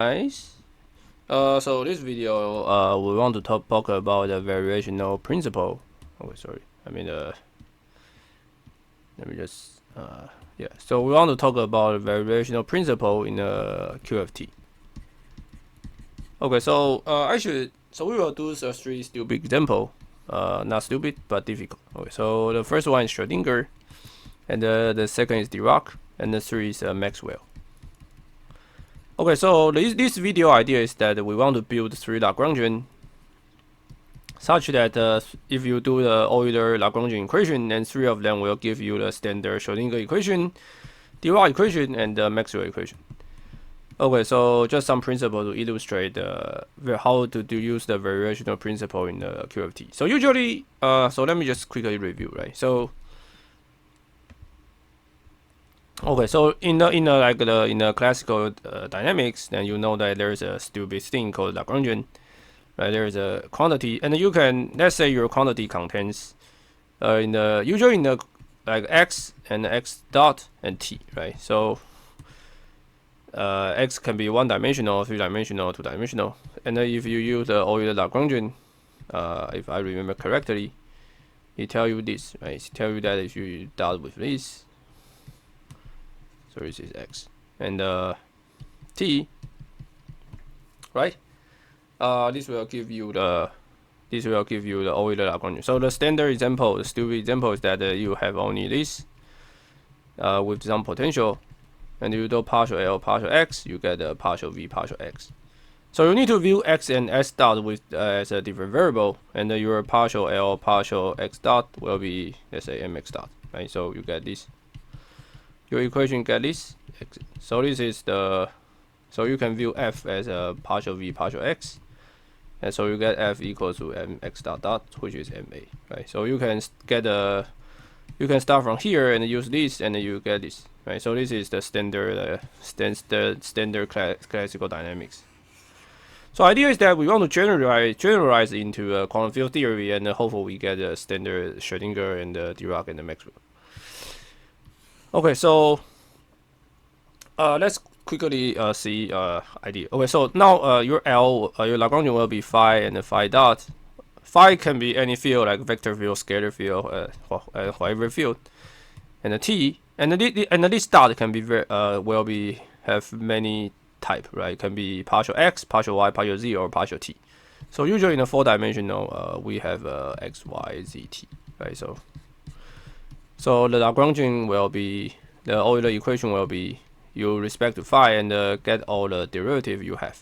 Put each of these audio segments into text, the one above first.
Nice. So this video, we want to talk about the variational principle. Oh, sorry. I mean, let me just, yeah. So we want to talk about the variational principle in QFT. Okay, so so we will do the three stupid example. Not stupid, but difficult. Okay, so the first one is Schrodinger, and the second is Dirac, and the three is Maxwell. Okay, so this video idea is that we want to build three Lagrangian such that if you do the Euler-Lagrangian equation, then three of them will give you the standard Schrodinger equation, Dirac equation, and the Maxwell equation. Okay, so just some principle to illustrate how to use the variational principle in the QFT. So usually, so let me just quickly review, right? So okay, so in the classical dynamics, then you know that there's a stupid thing called Lagrangian, right? There's a quantity, and you can, let's say your quantity contains usually in the like x and x dot and t, right? So x can be one-dimensional, three-dimensional, two-dimensional, and then if you use the Euler Lagrangian, if I remember correctly, it tell you this, right? It tell you that if you start with this, so this is x and t, right? This will give you the Euler Lagrangian. So the standard example, the stupid example, is that you have only this with some potential, and you do partial L, partial x, you get a partial v, partial x. So you need to view x and s dot with as a different variable, and your partial L, partial x dot will be, let's say, mx dot, right? So you get this. Your equation get this. So this is the, so you can view f as a partial v, partial x, and so you get f equals to mx dot dot, which is ma, right? So you can get you can start from here and use this, and then you get this, right? So this is the standard standard classical dynamics. So idea is that we want to generalize into quantum field theory, and hopefully we get a standard Schrodinger and Dirac and Maxwell. Okay, so let's quickly see idea. Okay, so now your your Lagrangian will be phi and phi dot. Phi can be any field like vector field, scalar field, whatever field, and the t and this dot can be will be have many type, right? It can be partial x, partial y, partial z, or partial t. So usually in a four-dimensional, we have x, y, z, t, right? So the Lagrangian will be, the Euler equation will be you respect to phi and get all the derivative you have.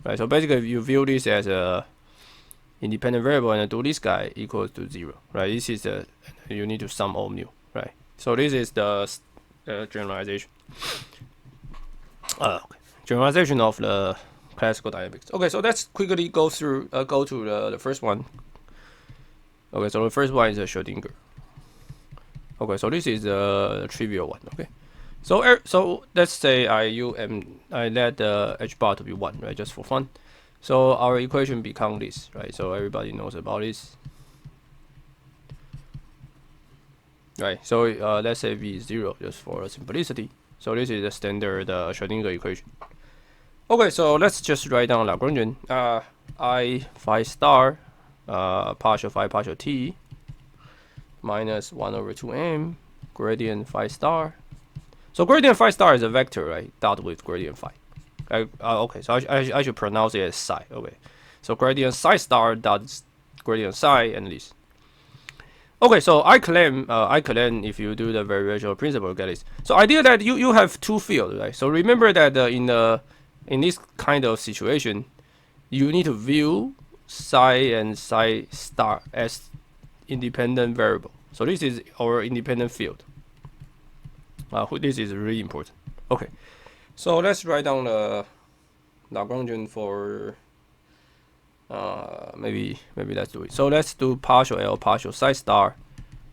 Right, so basically if you view this as a independent variable and do this guy equals to 0, right? This is the, you need to sum all mu, right? So this is the generalization. Okay. Generalization of the classical dynamics. Okay, so let's quickly go through go to the first one. Okay, so the first one is a Schrodinger. Okay, so this is the trivial one. Okay, so let's say I let the h bar to be 1, right, just for fun. So our equation become this, right? So everybody knows about this, right? So let's say v is 0 just for simplicity. So this is the standard Schrodinger equation. Okay, so let's just write down Lagrangian. I phi star partial phi partial t minus 1 over 2m gradient phi star. So gradient phi star is a vector, right? Dot with gradient phi. Okay, so I should pronounce it as psi. Okay, so gradient psi star dot gradient psi and this. Okay, so I claim if you do the variational principle, you get this. So idea that you have two fields, right? So remember that in this kind of situation, you need to view psi and psi star as independent variable. So this is our independent field. This is really important. Okay, so let's write down the Lagrangian for maybe let's do it. So let's do partial L partial psi star,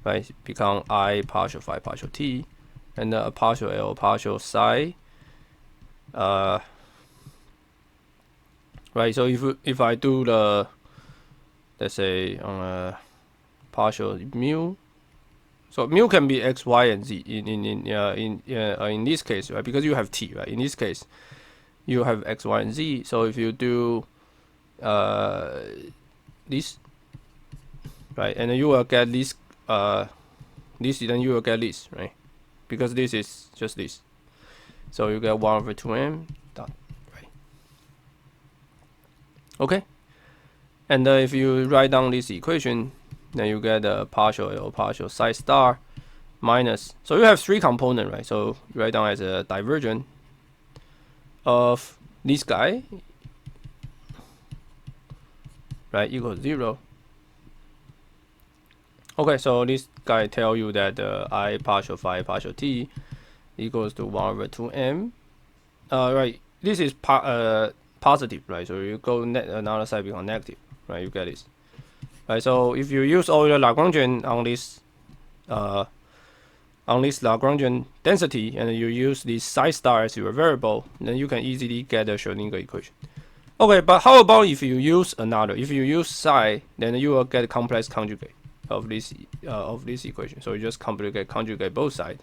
right? Become I partial phi partial t, and partial L partial psi. Right. So if I do the, let's say partial mu So mu can be x, y, and z in this case, right? Because you have t, right? In this case, you have x, y, and z. So if you do this, right, and then you will get this this, then you will get this, right? Because this is just this. So you get 1/2m dot, right? Okay. And if you write down this equation, then you get a partial L partial psi star minus. So you have three components, right? So you write down as a divergent of this guy, right, equals 0. Okay, so this guy tell you that I partial phi partial t equals to 1/2m. Right, this is positive, right? So you go another side become negative, right? You get this, right? So if you use Euler Lagrangian on this Lagrangian density, and you use this psi star as your variable, then you can easily get the Schrodinger equation. Okay, but how about if you use another? If you use psi, then you will get complex conjugate of this equation. So you just conjugate both sides.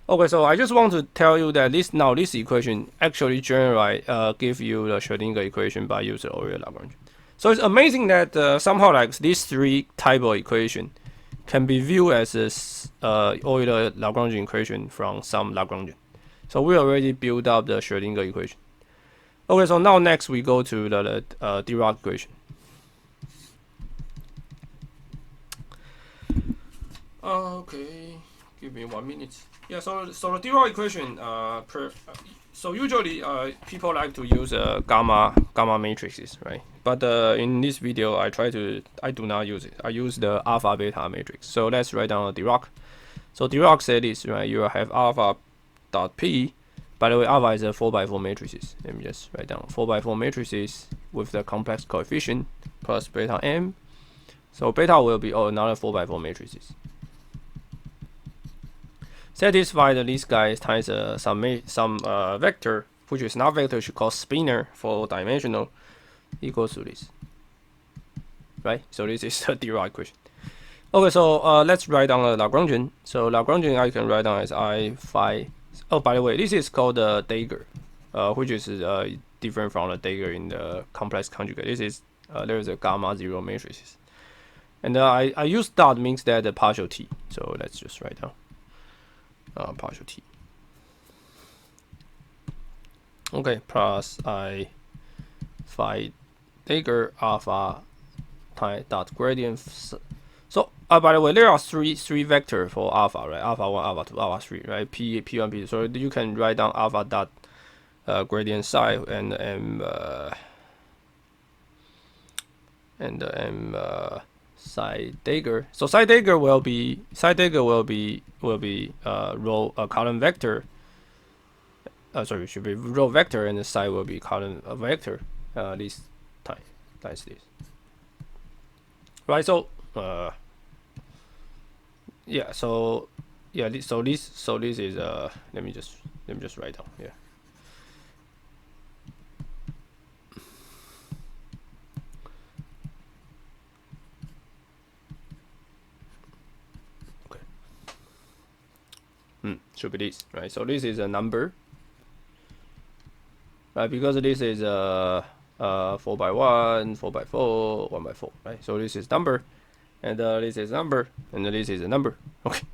Okay, so I just want to tell you that this equation actually give you the Schrodinger equation by using Euler Lagrangian. So it's amazing that somehow like these three type of equation can be viewed as a Euler Lagrangian equation from some Lagrangian. So we already built up the Schrodinger equation. Okay, so now next we go to the Dirac equation. Okay, give me 1 minute. Yeah, so the Dirac equation, so usually people like to use gamma matrices, right? But in this video, I do not use it. I use the alpha beta matrix. So let's write down the Dirac. So Dirac said this, right? You have alpha dot p. By the way, alpha is a 4x4 matrices. Let me just write down 4x4 matrices with the complex coefficient plus beta m. So beta will be another 4x4 matrices. Satisfy this guy times some vector, which is not vector, should call spinor for dimensional, equals to this, right? So this is the Dirac equation. Okay, so let's write down the Lagrangian. So Lagrangian I can write down as I phi. Oh, by the way, this is called the dagger, which is different from the dagger in the complex conjugate. This is there is a gamma 0 matrices, and I use dot means that the partial t. So let's just write down partial t. Okay, plus I phi dagger alpha dot gradient. So by the way, there are three vector for alpha, right? Alpha 1, alpha 2, alpha 3, right? P1, P2. So you can write down alpha dot gradient psi and m psi dagger. So psi dagger will be column vector. Sorry, it should be row vector, and the psi will be column vector. This time times this. Right. So yeah. So yeah. So this is let me just write down here. Should be this, right? So this is a number, right? Because this is 4x1, 4x4, 1x4, right? So this is number, and this is number, and this is a number. Okay.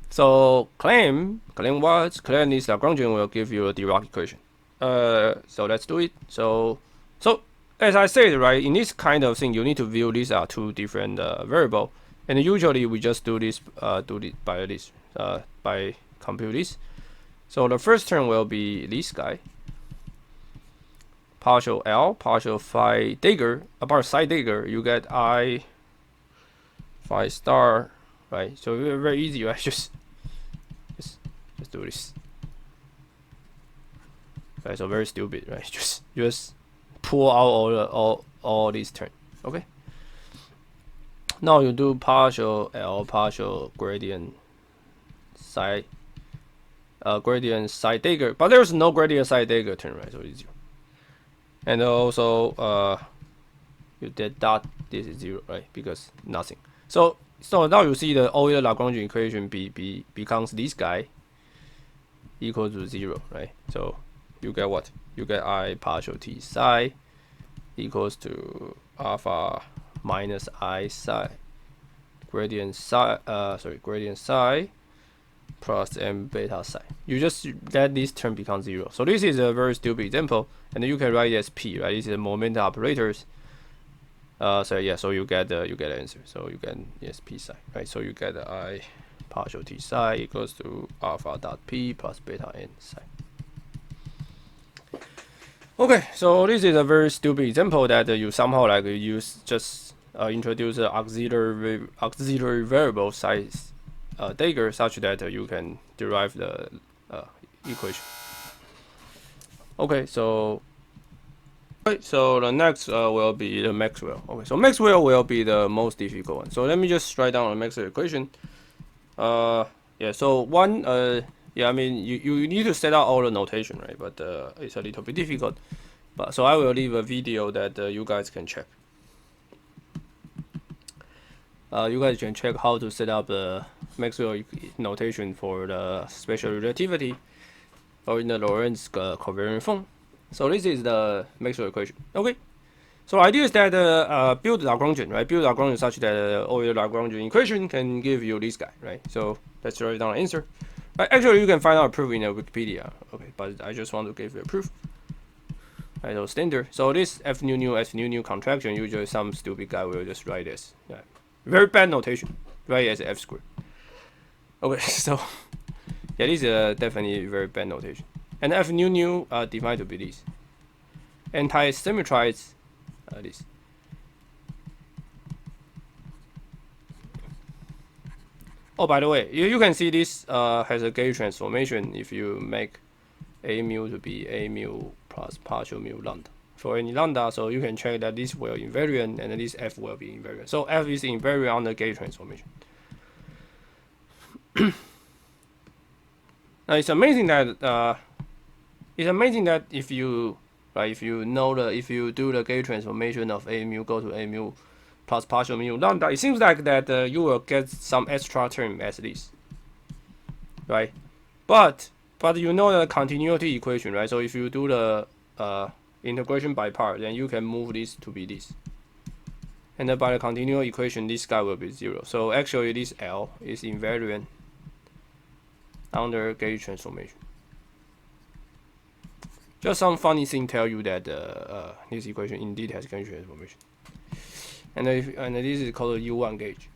So claim what? Claim this Lagrangian will give you a Dirac equation. So let's do it. So as I said, right, in this kind of thing, you need to view these are two different variable, and usually we just do this by compute this. So the first term will be this guy, partial L partial phi dagger. About psi dagger, you get I phi star, right? So very easy, right? Just do this. Okay, so very stupid, right? Just pull out all these terms. Okay. Now you do partial L partial gradient psi dagger, but there's no gradient psi dagger term, right? So it's 0. And also you did dot, this is 0, right? Because nothing. So So now you see the Euler Lagrangian equation becomes this guy equal to 0, right? So you get what? You get I partial t psi equals to alpha minus I psi gradient psi gradient psi plus m beta psi. You just let this term become 0. So this is a very stupid example, and you can write it as p, right? This is momentum operators. So yeah, so you get the answer. So you get yes p psi, right? So you get the I partial t psi equals to alpha dot p plus beta n psi. Okay, so this is a very stupid example that you somehow like use just introduce an auxiliary variable size dagger such that you can derive the equation. Okay, so the next will be the Maxwell. Okay, so Maxwell will be the most difficult one. So let me just write down the Maxwell equation. Yeah, so one, yeah, I mean, you need to set out all the notation, right? But it's a little bit difficult. But so I will leave a video that you guys can check. You guys can check how to set up the Maxwell notation for the special relativity or in the Lorentz covariant form. So this is the Maxwell equation. Okay. So the idea is that build Lagrangian, right? Build Lagrangian such that Euler Lagrangian equation can give you this guy, right? So let's write down the answer. Right, actually, you can find out a proof in Wikipedia. Okay, but I just want to give you a proof. Right, so standard. So this F nu contraction, usually some stupid guy will just write this. Yeah. Very bad notation. Write as F squared. Okay, so yeah, this is definitely very bad notation. And F nu defined to be this. Anti-symmetrize this. Oh, by the way, you can see this has a gauge transformation if you make a mu to be a mu plus partial mu lambda for any lambda. So you can check that this will invariant and this f will be invariant. So f is invariant on the gauge transformation. Now it's amazing that if you if you do the gauge transformation of a mu go to a mu plus partial mu lambda, it seems like that you will get some extra term as this, right? But you know the continuity equation, right? So if you do the integration by part, then you can move this to be this. And then by the continuity equation, this guy will be 0. So actually this L is invariant under gauge transformation. Just some funny thing tell you that this equation indeed has gauge transformation. And this is called a U1 gauge.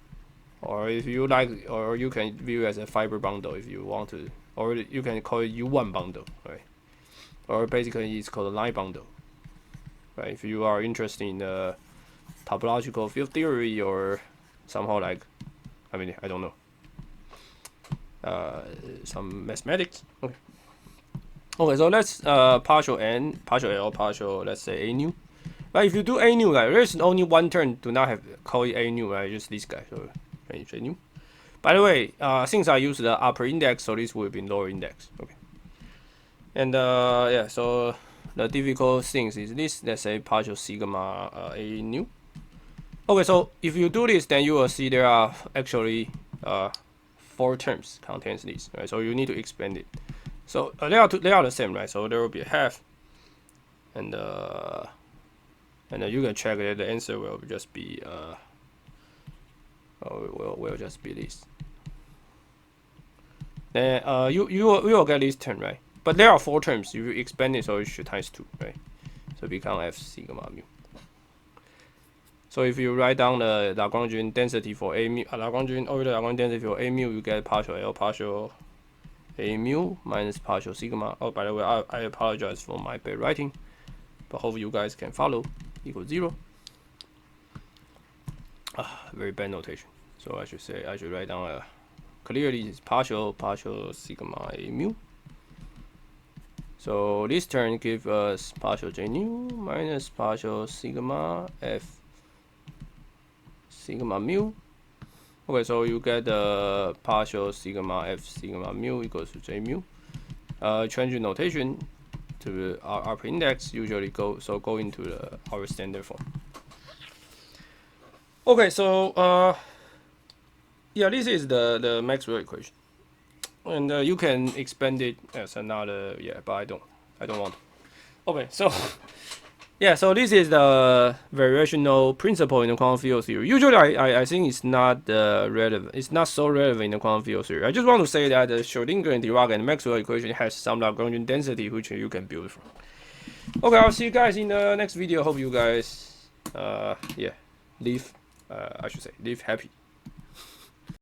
Or if you like, or you can view it as a fiber bundle if you want to. Or you can call it U1 bundle, right? Or basically it's called a line bundle, right? If you are interested in the topological field theory or somehow like, I mean, I don't know, some mathematics. Okay. Okay, so let's partial n, partial L, partial, let's say a nu. Right, if you do a nu, right, there's only one term do not have call it a nu, right? Just this guy, so change a nu. By the way, since I use the upper index, so this will be lower index. Okay. And yeah, so the difficult things is this. Let's say partial sigma a nu. Okay, so if you do this, then you will see there are actually 4 terms contains this, right? So you need to expand it. So they are the same, right? So there will be a half, and you can check that the answer will just be will just be this. Then you will get this term, right? But there are 4 terms. If you expand it, so it should times 2, right? So become f sigma mu. So if you write down the Lagrangian density for a mu, Lagrangian density for a mu, you get partial L partial a mu minus partial sigma. Oh, by the way, I apologize for my bad writing, but hope you guys can follow. Equals 0. Very bad notation. So I should write down clearly it's partial sigma a mu. So this term gives us partial j nu minus partial sigma f sigma mu. Okay, so you get the partial sigma f sigma mu equals to j mu. Change the notation to our upper index. Usually go into our standard form. Okay, so yeah, this is the Maxwell equation, and you can expand it as another, yeah, but I don't want to. Okay, so yeah, so this is the variational principle in the quantum field theory. Usually, I think it's not relevant. It's not so relevant in the quantum field theory. I just want to say that the Schrodinger and Dirac and Maxwell equation has some Lagrangian density which you can build from. Okay, I'll see you guys in the next video. Hope you guys, yeah, live happy.